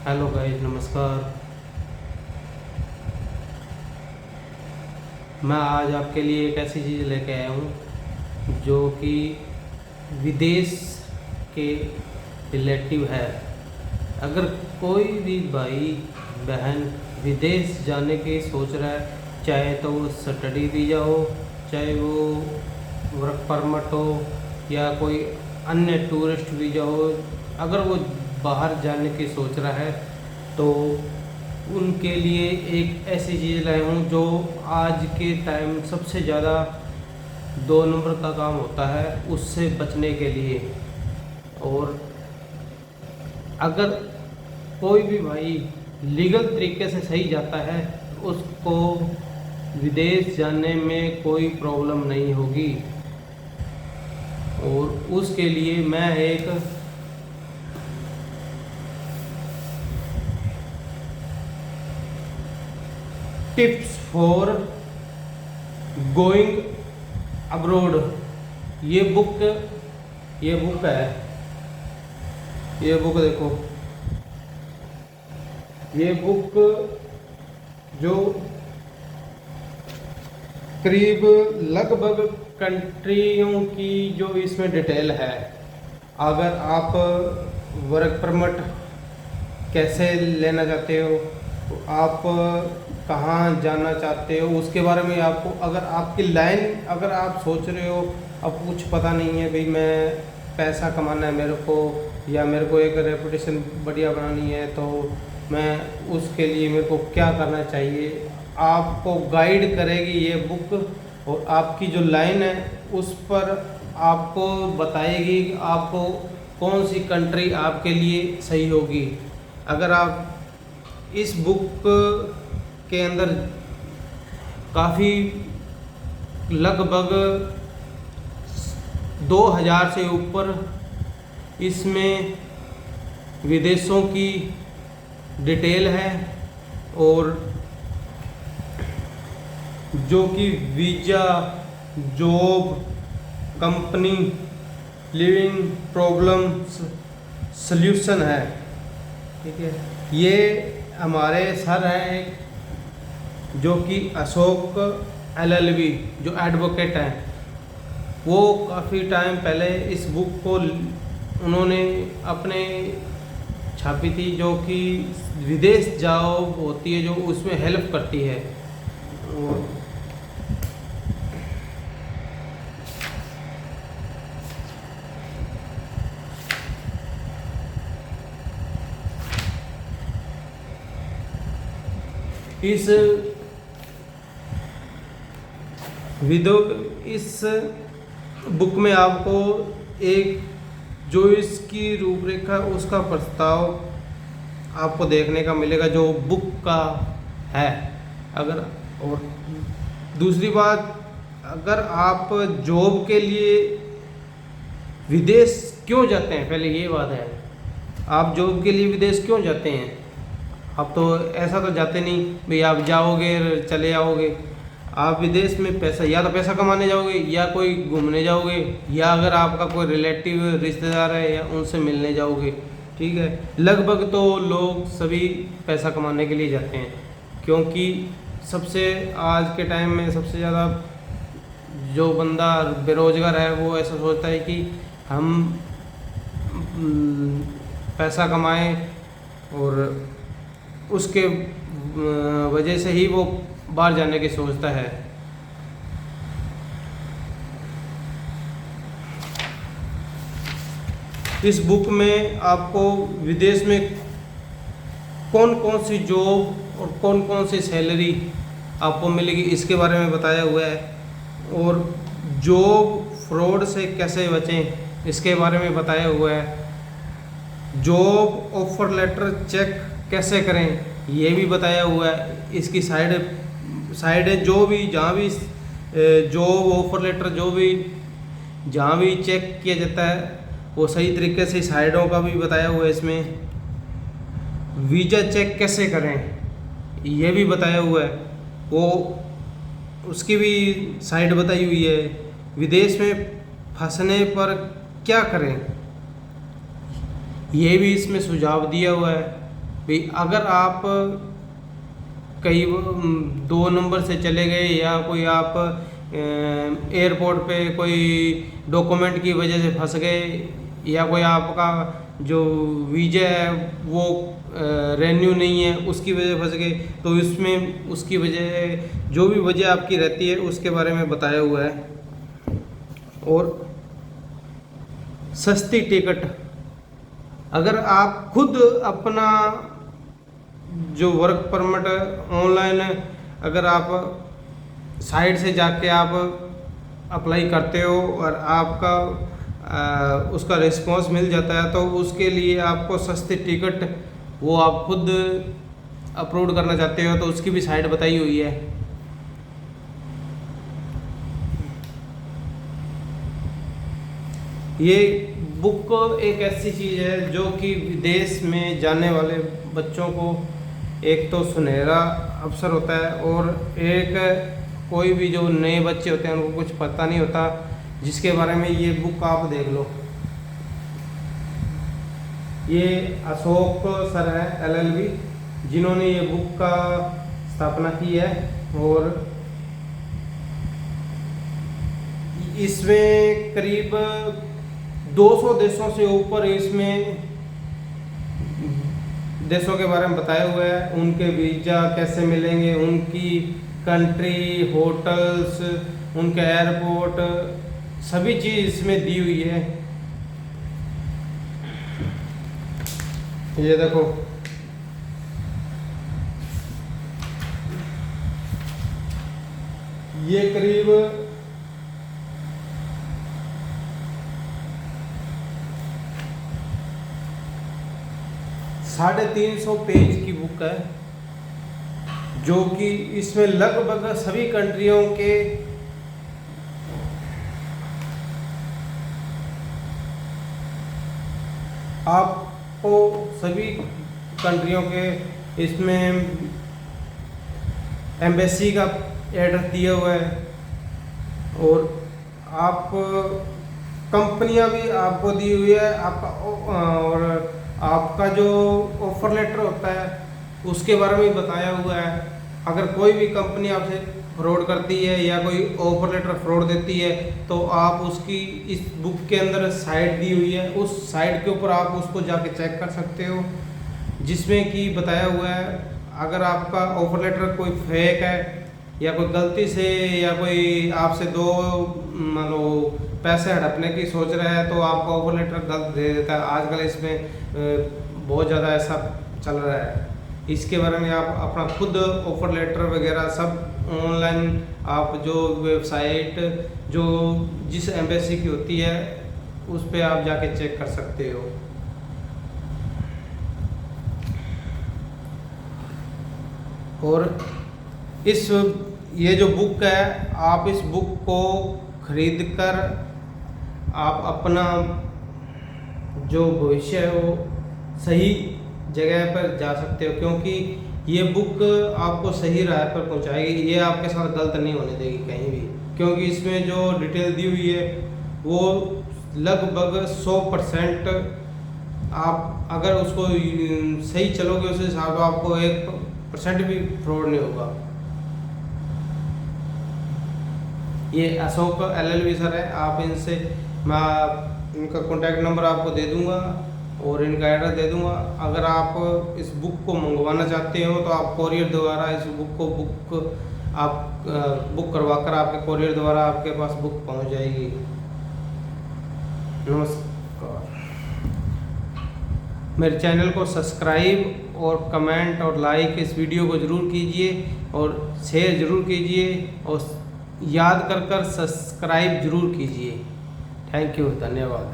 Hello guys, नमस्कार। मैं आज आपके लिए एक ऐसी चीज़ लेके आया हूँ जो कि विदेश के रिलेटिव है। अगर कोई भी भाई बहन विदेश जाने की सोच रहा है, चाहे तो वो स्टडी वीज़ा हो, चाहे वो वर्क परमिट हो या कोई अन्य टूरिस्ट वीज़ा हो, अगर वो बाहर जाने की सोच रहा है तो उनके लिए एक ऐसी चीज़ लाया हूँ जो आज के टाइम सबसे ज़्यादा 2 नंबर का काम होता है उससे बचने के लिए। और अगर कोई भी भाई लीगल तरीके से सही जाता है उसको विदेश जाने में कोई प्रॉब्लम नहीं होगी। और उसके लिए मैं एक टिप्स फॉर गोइंग अब्रोड ये बुक है। ये बुक देखो, ये बुक जो करीब लगभग कंट्रियों की जो इसमें डिटेल है। अगर आप वर्क परमिट कैसे लेना चाहते हो, तो आप कहाँ जाना चाहते हो उसके बारे में आपको, अगर आपकी लाइन, अगर आप सोच रहे हो अब कुछ पता नहीं है भाई, मैं पैसा कमाना है मेरे को, या मेरे को एक रेपुटेशन बढ़िया बनानी है, तो मैं उसके लिए मेरे को क्या करना चाहिए, आपको गाइड करेगी ये बुक। और आपकी जो लाइन है उस पर आपको बताएगी कि आपको कौन सी कंट्री आपके लिए सही होगी। अगर आप इस बुक के अंदर काफ़ी लगभग 2000 से ऊपर इसमें विदेशों की डिटेल है, और जो कि visa, job, company, living problems, solution है। ठीक है, ये हमारे सर हैं एक, जो कि अशोक LLB जो एडवोकेट हैं, वो काफ़ी टाइम पहले इस बुक को उन्होंने अपने छापी थी, जो कि विदेश जाओ होती है जो उसमें हेल्प करती है। और इस इस बुक में आपको एक जो इसकी रूपरेखा उसका प्रस्ताव आपको देखने का मिलेगा जो बुक का है। अगर, और दूसरी बात, अगर आप जॉब के लिए विदेश क्यों जाते हैं, पहले ये बात है, आप जॉब के लिए विदेश क्यों जाते हैं? आप तो ऐसा तो जाते नहीं भाई आप जाओगे चले आओगे। आप विदेश में पैसा, या तो पैसा कमाने जाओगे, या कोई घूमने जाओगे, या अगर आपका कोई रिलेटिव रिश्तेदार है या उनसे मिलने जाओगे। ठीक है, लगभग तो लोग सभी पैसा कमाने के लिए जाते हैं, क्योंकि सबसे आज के टाइम में सबसे ज़्यादा जो बंदा बेरोज़गार है वो ऐसा सोचता है कि हम पैसा कमाएं, और उसके वजह से ही वो बाहर जाने की सोचता है। इस बुक में आपको विदेश में कौन कौन सी जॉब और कौन कौन सी सैलरी आपको मिलेगी इसके बारे में बताया हुआ है, और जॉब फ्रॉड से कैसे बचें इसके बारे में बताया हुआ है। जॉब ऑफर लेटर चेक कैसे करें ये भी बताया हुआ है। इसकी साइड जो भी, जहाँ भी जॉब ऑफर लेटर जो भी जहाँ भी चेक किया जाता है वो सही तरीके से साइडों का भी बताया हुआ है इसमें। वीज़ा चेक कैसे करें ये भी बताया हुआ है, वो उसकी भी साइड बताई हुई है। विदेश में फंसने पर क्या करें ये भी इसमें सुझाव दिया हुआ है। भाई अगर आप कई 2 नंबर से चले गए या कोई आप एयरपोर्ट पे कोई डॉक्यूमेंट की वजह से फंस गए या कोई आपका जो वीज़ा है वो रेन्यू नहीं है उसकी वजह फंस गए, तो इसमें उसकी वजह जो भी वजह आपकी रहती है उसके बारे में बताया हुआ है। और सस्ती टिकट, अगर आप खुद अपना जो वर्क परमिट ऑनलाइन अगर आप साइट से जाके आप अप्लाई करते हो और आपका उसका रिस्पांस मिल जाता है, तो उसके लिए आपको सस्ती टिकट वो आप खुद अपलोड करना चाहते हो तो उसकी भी साइट बताई हुई है। ये बुक एक ऐसी चीज़ है जो कि विदेश में जाने वाले बच्चों को एक तो सुनहरा अवसर होता है, और एक कोई भी जो नए बच्चे होते हैं उनको कुछ पता नहीं होता, जिसके बारे में ये बुक आप देख लो। ये अशोक सर है LLB जिन्होंने ये बुक का स्थापना की है, और इसमें करीब 200 देशों से ऊपर इसमें देशों के बारे में बताया हुआ है, उनके वीज़ा कैसे मिलेंगे, उनकी कंट्री, होटल्स, उनके एयरपोर्ट, सभी चीज़ इसमें दी हुई है। ये देखो, ये करीब 350 पेज की बुक है, जो कि इसमें लगभग सभी कंट्रियों के आपको सभी कंट्रियों के इसमें एम्बेसी का एड्रेस दिया हुआ है, और आप कंपनियां भी आपको दी हुई है आपका, और आपका जो ऑफर लेटर होता है उसके बारे में बताया हुआ है। अगर कोई भी कंपनी आपसे फ्रॉड करती है या कोई ऑफर लेटर फ्रॉड देती है तो आप उसकी इस बुक के अंदर साइट दी हुई है, उस साइट के ऊपर आप उसको जाके चेक कर सकते हो, जिसमें कि बताया हुआ है अगर आपका ऑफर लेटर कोई फेक है या कोई गलती से या कोई आपसे मान लो पैसे हड़पने की सोच रहा है तो आपका ऑफर लेटर गलत दे देता है। आजकल इसमें बहुत ज़्यादा ऐसा चल रहा है। इसके बारे में आप अपना खुद ऑफर लेटर वगैरह सब ऑनलाइन आप जो वेबसाइट जो जिस एम्बेसी की होती है उस पे आप जाके चेक कर सकते हो। और ये जो बुक है, आप इस बुक को खरीद कर आप अपना जो भविष्य है वो सही जगह पर जा सकते हो, क्योंकि ये बुक आपको सही राह पर पहुंचाएगी। ये आपके साथ गलत नहीं होने देगी कहीं भी, क्योंकि इसमें जो डिटेल दी हुई है वो लगभग 100% आप अगर उसको सही चलोगे उस हिसाब से आपको 1% भी फ्रॉड नहीं होगा। ये अशोक LLB सर है, आप इनसे मैं इनका कॉन्टैक्ट नंबर आपको दे दूंगा और इनका एड्रेस दे दूंगा। अगर आप इस बुक को मंगवाना चाहते हो तो आप कोरियर द्वारा इस बुक को बुक करवा कर आपके कोरियर द्वारा आपके पास बुक पहुंच जाएगी। नमस्कार। मेरे चैनल को सब्सक्राइब और कमेंट और लाइक इस वीडियो को ज़रूर कीजिए और शेयर ज़रूर कीजिए और याद कर सब्सक्राइब ज़रूर कीजिए। थैंक यू, धन्यवाद।